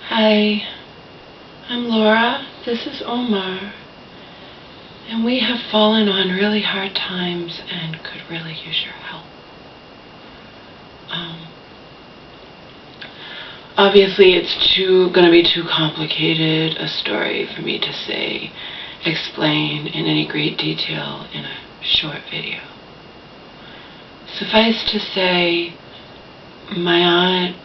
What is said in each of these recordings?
Hi, I'm Laura, this is Omar, and we have fallen on really hard times and could really use your help. Obviously it's going to be too complicated a story for me to explain in any great detail in a short video. Suffice to say, my aunt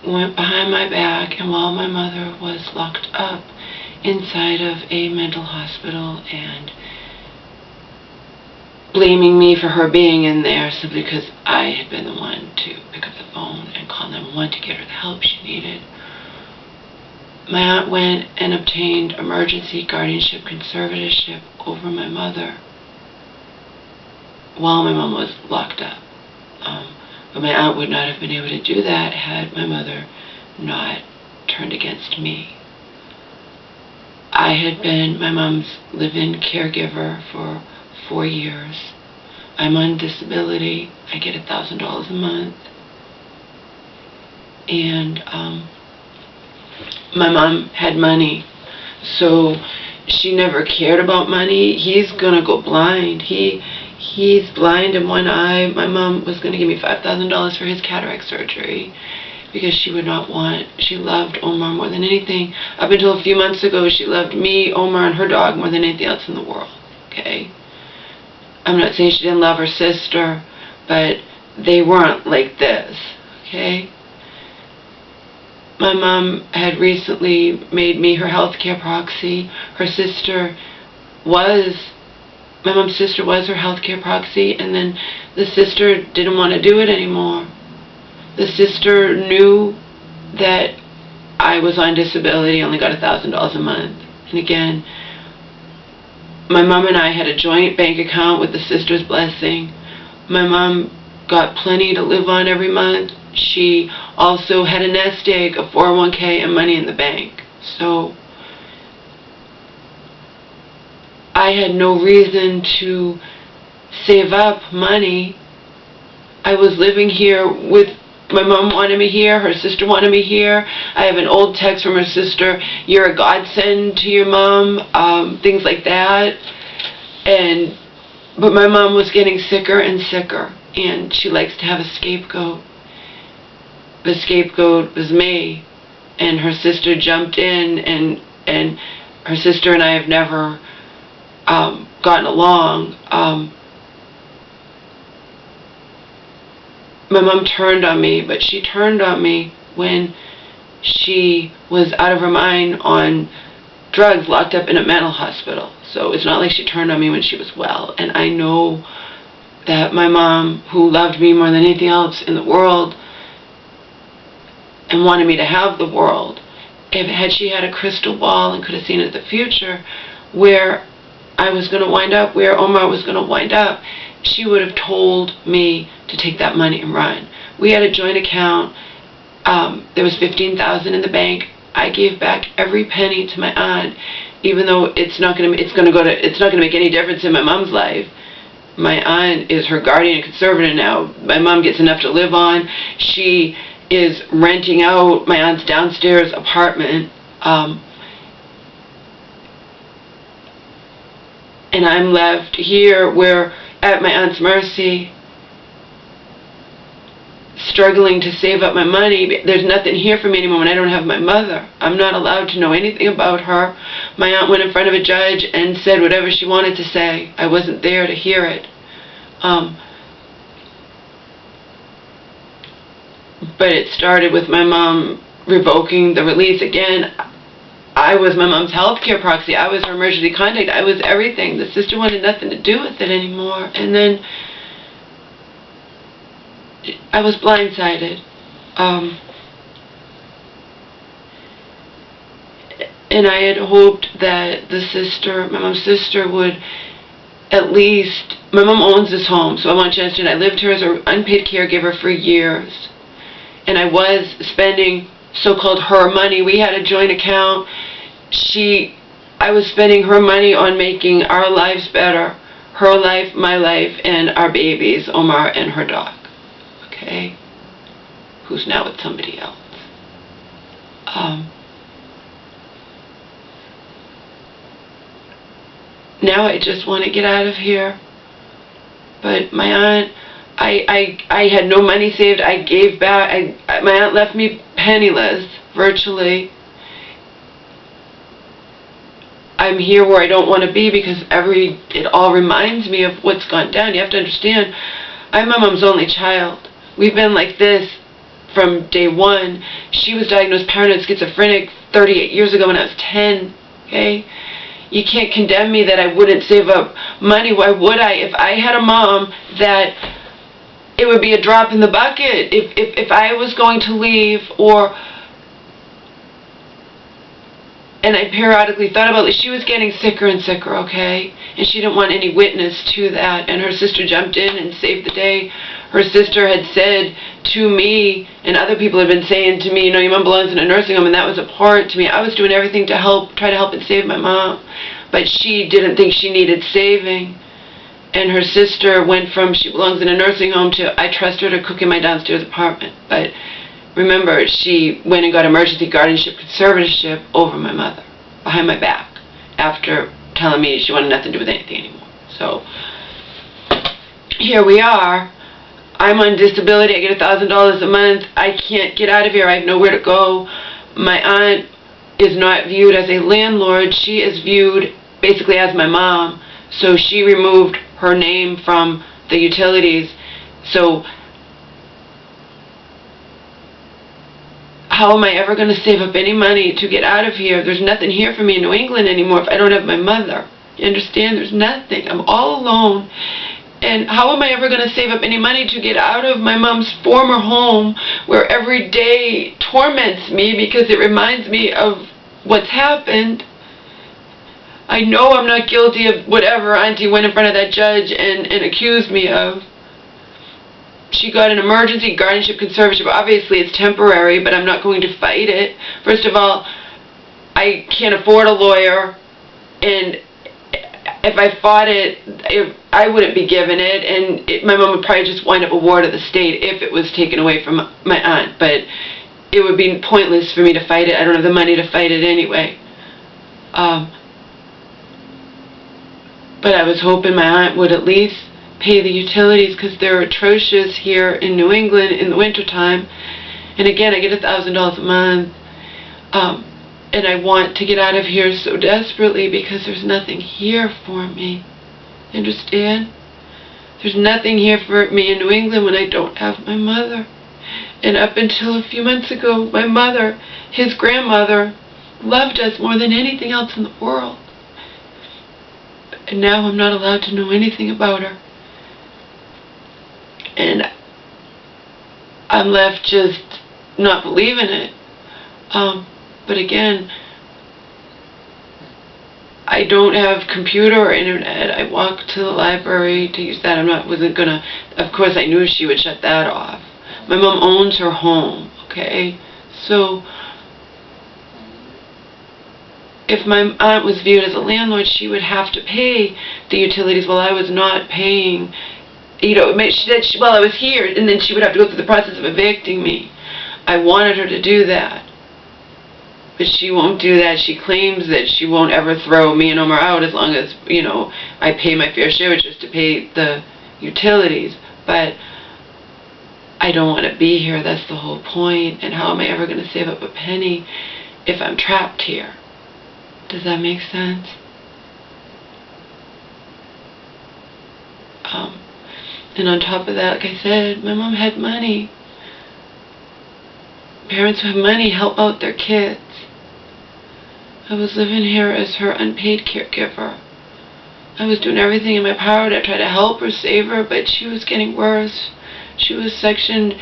went behind my back, and while my mother was locked up inside of a mental hospital and blaming me for her being in there simply because I had been the one to pick up the phone and call 911 to get her the help she needed, my aunt went and obtained emergency guardianship conservatorship over my mother while my mom was locked up. But my aunt would not have been able to do that had my mother not turned against me. I had been my mom's live-in caregiver for 4 years. I'm on disability. I get $1,000 a month. And my mom had money, so she never cared about money. He's gonna go blind. He's blind in one eye. My mom was going to give me $5,000 for his cataract surgery because she loved Omar more than anything. Up until a few months ago, she loved me, Omar, and her dog more than anything else in the world, okay? I'm not saying she didn't love her sister, but they weren't like this, okay? My mom had recently made me her healthcare proxy. My mom's sister was her healthcare proxy, and then the sister didn't want to do it anymore. The sister knew that I was on disability, only got $1,000 a month. And again, my mom and I had a joint bank account with the sister's blessing. My mom got plenty to live on every month. She also had a nest egg, a 401k, and money in the bank. So I had no reason to save up money. I was living here with, my mom wanted me here, her sister wanted me here. I have an old text from her sister, "You're a godsend to your mom," things like that. But my mom was getting sicker and sicker, and she likes to have a scapegoat. The scapegoat was me, and her sister jumped in, and her sister and I have never gotten along. My mom turned on me, but she turned on me when she was out of her mind on drugs, locked up in a mental hospital. So it's not like she turned on me when she was well. And I know that my mom, who loved me more than anything else in the world and wanted me to have the world, had she had a crystal ball and could have seen into the future where I was going to wind up, where Omar was going to wind up, she would have told me to take that money and run. We had a joint account. There was $15,000 in the bank. I gave back every penny to my aunt, even though it's not going to make any difference in my mom's life. My aunt is her guardian and conservator now. My mom gets enough to live on. She is renting out my aunt's downstairs apartment. And I'm left here at my aunt's mercy, struggling to save up my money. There's nothing here for me anymore when I don't have my mother. I'm not allowed to know anything about her. My aunt went in front of a judge and said whatever she wanted to say. I wasn't there to hear it. But it started with my mom revoking the release. Again, I was my mom's healthcare proxy. I was her emergency contact. I was everything. The sister wanted nothing to do with it anymore. And then I was blindsided. And I had hoped that my mom's sister would at least, my mom owns this home, so I want you to understand, I lived here as an unpaid caregiver for years. And I was spending so-called her money. We had a joint account. I was spending her money on making our lives better. Her life, my life, and our babies, Omar and her dog. Okay? who's now with somebody else. Now I just want to get out of here. But my aunt, I had no money saved. I gave back. My aunt left me penniless, virtually. I'm here where I don't want to be because it all reminds me of what's gone down. You have to understand, I'm my mom's only child. We've been like this from day one. She was diagnosed paranoid schizophrenic 38 years ago when I was 10, okay? You can't condemn me that I wouldn't save up money. Why would I? If I had a mom, that it would be a drop in the bucket. If I was going to leave, and I periodically thought about it, she was getting sicker and sicker, okay? And she didn't want any witness to that. And her sister jumped in and saved the day. Her sister had said to me, and other people had been saying to me, your mom belongs in a nursing home, and that was abhorrent to me. I was doing everything to try to help and save my mom. But she didn't think she needed saving. And her sister went from she belongs in a nursing home to I trust her to cook in my downstairs apartment. But remember, she went and got emergency guardianship conservatorship over my mother, behind my back, after telling me she wanted nothing to do with anything anymore. So, here we are. I'm on disability. I get $1,000 a month. I can't get out of here. I have nowhere to go. My aunt is not viewed as a landlord. She is viewed basically as my mom. So she removed her name from the utilities. So how am I ever going to save up any money to get out of here? There's nothing here for me in New England anymore if I don't have my mother. You understand? There's nothing. I'm all alone. And how am I ever going to save up any money to get out of my mom's former home where every day torments me because it reminds me of what's happened? I know I'm not guilty of whatever Auntie went in front of that judge and accused me of. She got an emergency guardianship conservatorship. Obviously it's temporary, but I'm not going to fight it. First of all, I can't afford a lawyer, and if I fought it, I wouldn't be given it, and my mom would probably just wind up a ward of the state if it was taken away from my aunt. But it would be pointless for me to fight it. I don't have the money to fight it anyway. But I was hoping my aunt would at least pay the utilities because they're atrocious here in New England in the wintertime. And again, I get $1,000 a month. And I want to get out of here so desperately because there's nothing here for me. Understand? There's nothing here for me in New England when I don't have my mother. And up until a few months ago, my mother, his grandmother, loved us more than anything else in the world. And now I'm not allowed to know anything about her. And I'm left just not believing it. But again, I don't have computer or internet. I walked to the library to use that. Of course I knew she would shut that off. My mom owns her home, okay? So, if my aunt was viewed as a landlord, she would have to pay the utilities while I was not paying. She said, well, I was here, and then she would have to go through the process of evicting me. I wanted her to do that. But she won't do that. She claims that she won't ever throw me and Omar out as long as, I pay my fair share, which is to pay the utilities. But I don't want to be here. That's the whole point. And how am I ever going to save up a penny if I'm trapped here? Does that make sense? And on top of that, like I said, my mom had money. Parents who have money help out their kids. I was living here as her unpaid caregiver. I was doing everything in my power to try to help her, save her, but she was getting worse. She was sectioned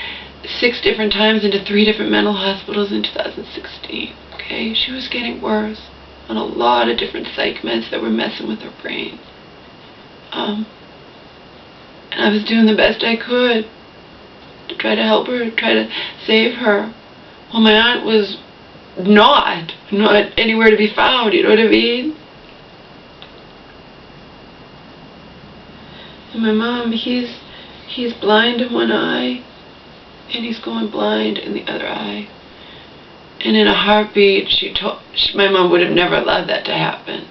6 different times into 3 different mental hospitals in 2016. Okay, she was getting worse on a lot of different psych meds that were messing with her brain. And I was doing the best I could to try to help her, try to save her. Well, my aunt was not anywhere to be found, you know what I mean? And my mom, he's blind in one eye. and he's going blind in the other eye. And in a heartbeat, my mom would have never allowed that to happen.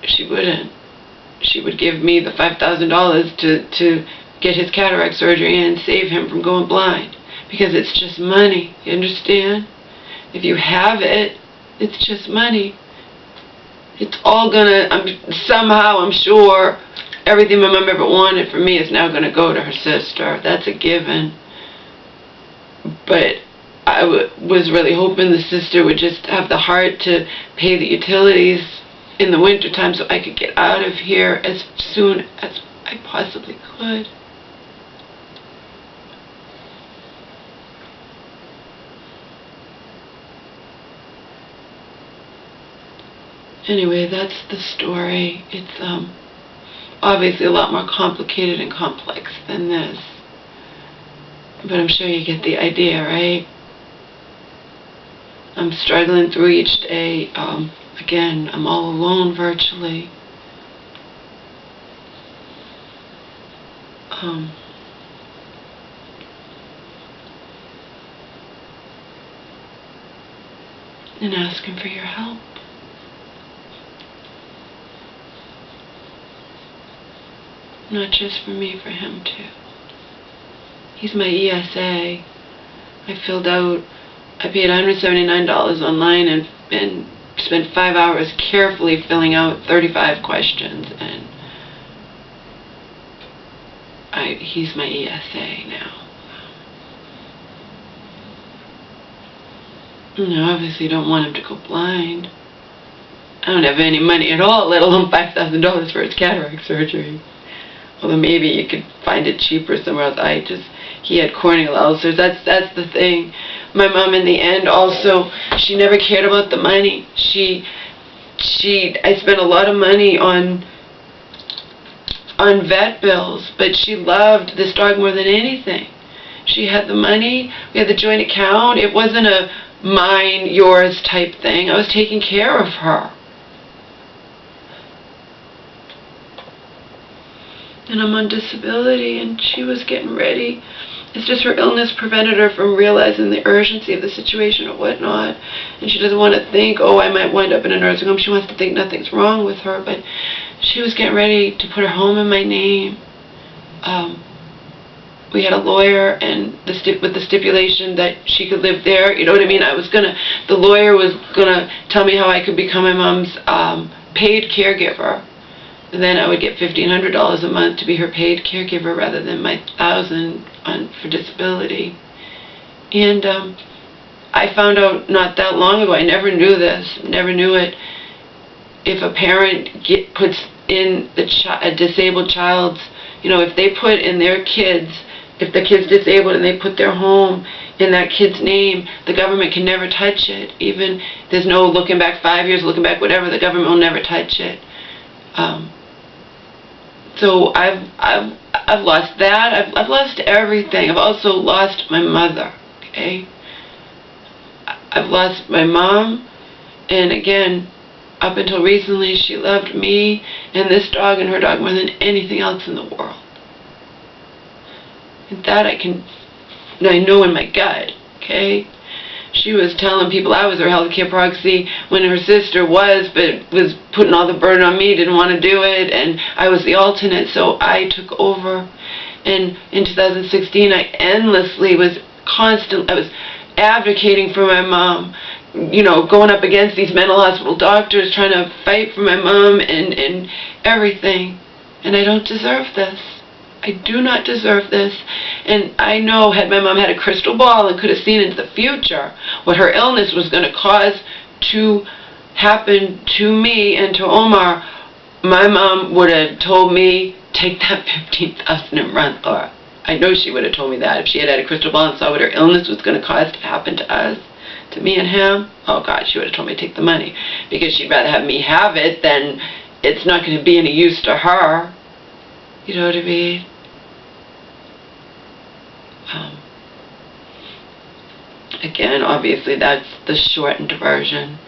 She wouldn't. She would give me the $5,000 to get his cataract surgery and save him from going blind. Because it's just money, you understand? If you have it, it's just money. It's all somehow I'm sure, everything my mom ever wanted for me is now gonna go to her sister. That's a given. But I was really hoping the sister would just have the heart to pay the utilities in the wintertime so I could get out of here as soon as I possibly could. Anyway, that's the story. It's obviously a lot more complicated and complex than this. But I'm sure you get the idea, right? I'm struggling through each day. Again, I'm all alone virtually. And asking for your help. Not just for me, for him too. He's my ESA. I paid $179 online and spent 5 hours carefully filling out 35 questions, and he's my ESA now. And I obviously don't want him to go blind. I don't have any money at all, let alone $5,000 for his cataract surgery. Although maybe you could find it cheaper somewhere else. He had corneal ulcers. That's the thing. My mom, in the end, also, she never cared about the money. I spent a lot of money on vet bills, but she loved this dog more than anything. She had the money. We had the joint account. It wasn't a mine, yours type thing. I was taking care of her. And I'm on disability, and she was getting ready. It's just her illness prevented her from realizing the urgency of the situation or whatnot. And she doesn't want to think, oh, I might wind up in a nursing home. She wants to think nothing's wrong with her. But she was getting ready to put her home in my name. We had a lawyer, and with the stipulation that she could live there. You know what I mean? The lawyer was gonna tell me how I could become my mom's paid caregiver. And then I would get $1,500 a month to be her paid caregiver rather than my $1,000 for disability. And I found out not that long ago, I never knew this, never knew it, if a parent puts in a disabled child's, if they put in their kids, if the kid's disabled and they put their home in that kid's name, the government can never touch it. Even there's no looking back 5 years, looking back whatever, the government will never touch it. So I've lost that. I've lost everything. I've also lost my mother. Okay. I've lost my mom, and again, up until recently, she loved me and this dog and her dog more than anything else in the world. And that I know in my gut. Okay. She was telling people I was her healthcare proxy when her sister was, but was putting all the burden on me, didn't want to do it, and I was the alternate, so I took over. And in 2016, I endlessly I was advocating for my mom, going up against these mental hospital doctors, trying to fight for my mom and everything. And I don't deserve this. I do not deserve this. And I know, had my mom had a crystal ball and could have seen into the future what her illness was going to cause to happen to me and to Omar, my mom would have told me, take that $15,000 and run. Or I know she would have told me that if she had a crystal ball and saw what her illness was going to cause to happen to us, to me and him. Oh God, she would have told me to take the money, because she'd rather have me have it than it's not going to be any use to her. You know what I mean? Again, obviously that's the shortened version.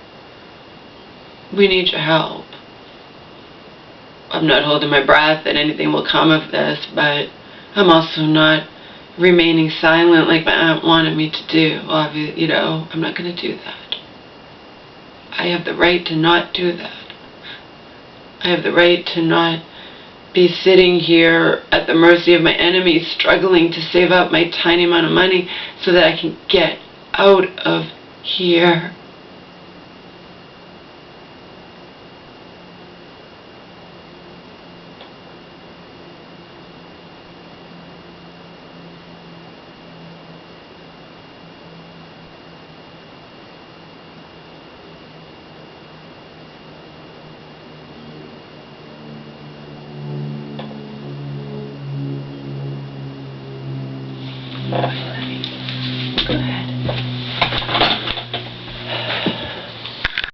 We need your help. I'm not holding my breath that anything will come of this, but I'm also not remaining silent like my aunt wanted me to do. Obviously, you know, I'm not going to do that. I have the right to not do that. I have the right to not be sitting here at the mercy of my enemies, struggling to save up my tiny amount of money so that I can get out of here.